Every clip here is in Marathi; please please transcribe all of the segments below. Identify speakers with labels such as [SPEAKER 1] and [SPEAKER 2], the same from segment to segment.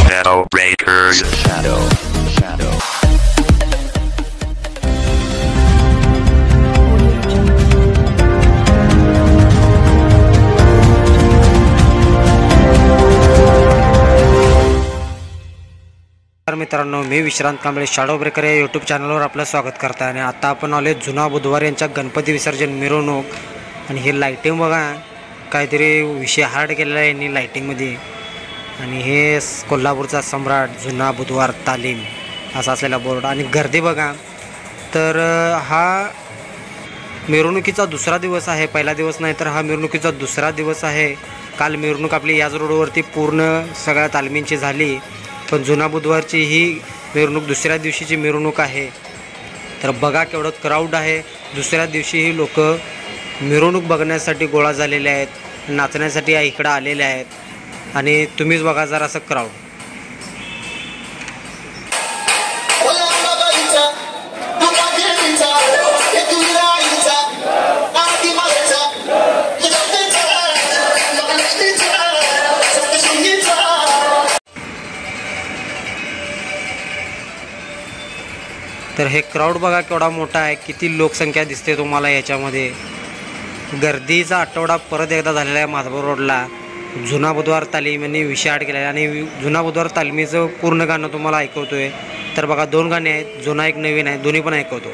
[SPEAKER 1] Shadow Breakers. Shadow.
[SPEAKER 2] मित्रांनो, मी विश्रांत कांबळे शॅडो ब्रेकर या यूट्यूब चॅनलवर आपलं स्वागत करतो आणि आता आपण आले जुना बुधवार यांच्या गणपती विसर्जन मिरवणूक. आणि हे लाईटिंग बघा, काहीतरी विषय हार्ड केलेला आहे यांनी लाईटिंगमध्ये. आणि हे कोल्हापूरचा सम्राट जुना बुधवार तालीम असा असलेला बोर्ड. आणि गर्दी बघा, तर हा मिरवणुकीचा दुसरा दिवस आहे, पहिला दिवस नाही तर हा मिरवणुकीचा दुसरा दिवस आहे. काल मिरवणूक आपली याच रोडवरती पूर्ण सगळ्या तालमींची झाली, पण जुना बुधवारची ही मिरवणूक दुसऱ्या दिवशीची मिरवणूक आहे. तर बघा केवढं क्राऊड आहे. दुसऱ्या दिवशी ही लोक मिरवणूक बघण्यासाठी गोळा झालेले आहेत, नाचण्यासाठी इकडं आलेले आहेत. आणि तुम्हीच बघा जरा असं क्राऊड. तर हे क्राऊड बघा केवढा मोठा आहे, किती लोकसंख्या दिसते तुम्हाला याच्यामध्ये. गर्दीचा आठवडा परत एकदा झालेला आहे माधव रोडला. जुना बुधवार तालीम यांनी विषय आड केलेला आहे आणि जुना बुधवार तालमीचं पूर्ण गाणं तुम्हाला ऐकवतोय. तर बघा 2 गाणे आहेत, जुना एक नवीन आहे, दोन्ही पण ऐकवतो.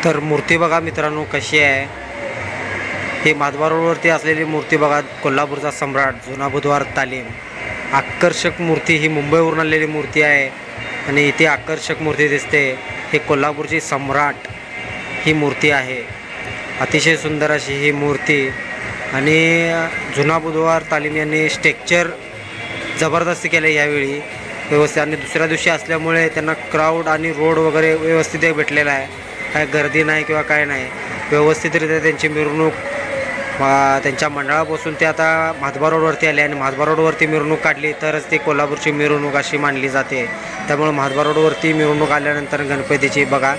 [SPEAKER 2] तर मूर्ती बघा मित्रांनो कशी आहे. हे माधवा रोडवरती असलेली मूर्ती बघा, कोल्हापूरचा सम्राट जुना बुधवार तालीम. आकर्षक मूर्ती, ही मुंबईवरून आलेली मूर्ती आहे आणि इथे आकर्षक मूर्ती दिसते. हे कोल्हापूरची सम्राट ही मूर्ती आहे, अतिशय सुंदर अशी ही मूर्ती. आणि जुना बुधवार तालीम यांनी स्ट्रक्चर जबरदस्ती केलं यावेळी व्यवस्थित. आणि दुसऱ्या दिवशी असल्यामुळे त्यांना क्राऊड आणि रोड वगैरे व्यवस्थित भेटलेला आहे, काय गर्दी नाही किंवा काय नाही. व्यवस्थितरित्या त्यांची मिरवणूक त्यांच्या मंडळापासून ते आता माधवा रोडवरती आले आणि माधवा रोडवरती मिरवणूक काढली तरच ती कोल्हापूरची मिरवणूक अशी मानली जाते. त्यामुळे माधवा रोडवरती मिरवणूक आल्यानंतर गणपतीची बघा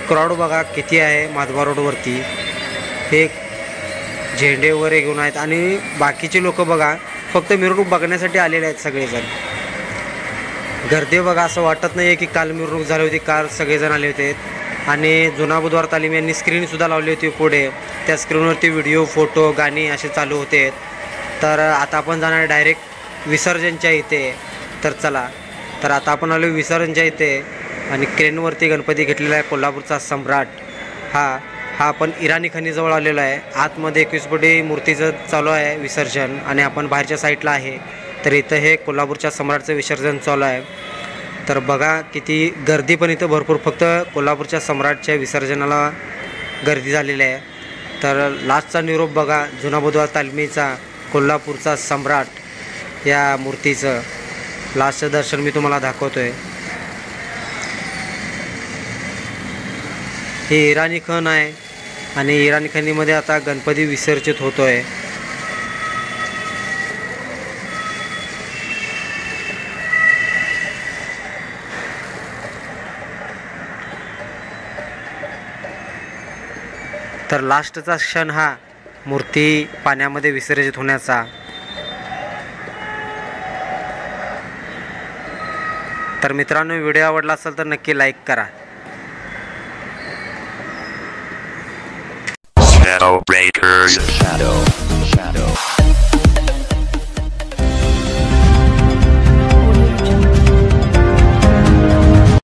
[SPEAKER 2] क्राऊड बघा किती आहे माधवा रोडवरती. हे झेंडे वगैरे घेऊन आहेत आणि बाकीचे लोक बघा फक्त मिरवणूक बघण्यासाठी आलेले आहेत सगळेजण. गर्दी बघा, असं वाटत नाही आहे की काल मिरवणूक झाली होती, काल सगळेजण आले होते. आणि जुना बुधवार तालीम यांनी स्क्रीनसुद्धा लावली होती पुढे, त्या स्क्रीनवरती व्हिडिओ फोटो गाणी असे चालू होते. तर आता आपण जाणार डायरेक्ट विसर्जनच्या इथे. तर चला, तर आता आपण आलो विसर्जनच्या इथे आणि क्रेनवरती गणपती घेतलेला आहे कोल्हापूरचा सम्राट. हा आपण इराणी खणीजवळ आलेलो आहे. आतमध्ये 21 फुटी मूर्तीचं चालू आहे विसर्जन आणि आपण बाहेरच्या साईडला आहे. तर इथं हे कोल्हापूरच्या सम्राटचं विसर्जन चालू आहे. तर बघा किती गर्दी पण इथं भरपूर, फक्त कोल्हापूरच्या सम्राटच्या विसर्जनाला गर्दी झालेली आहे. तर लास्टचा निरोप बघा जुना बुधवार तालमीचा कोल्हापूरचा सम्राट या मूर्तीचं लास्टचं दर्शन मी तुम्हाला दाखवतो आहे. हे इराणी खण आहे आणि इराणी खणीमध्ये आता गणपती विसर्जित होतो आहे. तर लास्टचा क्षण हा मूर्ती पाण्यामध्ये विसर्जित होण्याचा. तर मित्रांनो, व्हिडिओ आवडला असेल तर नक्की लाईक करा.
[SPEAKER 1] Shadow Breakers. Shadow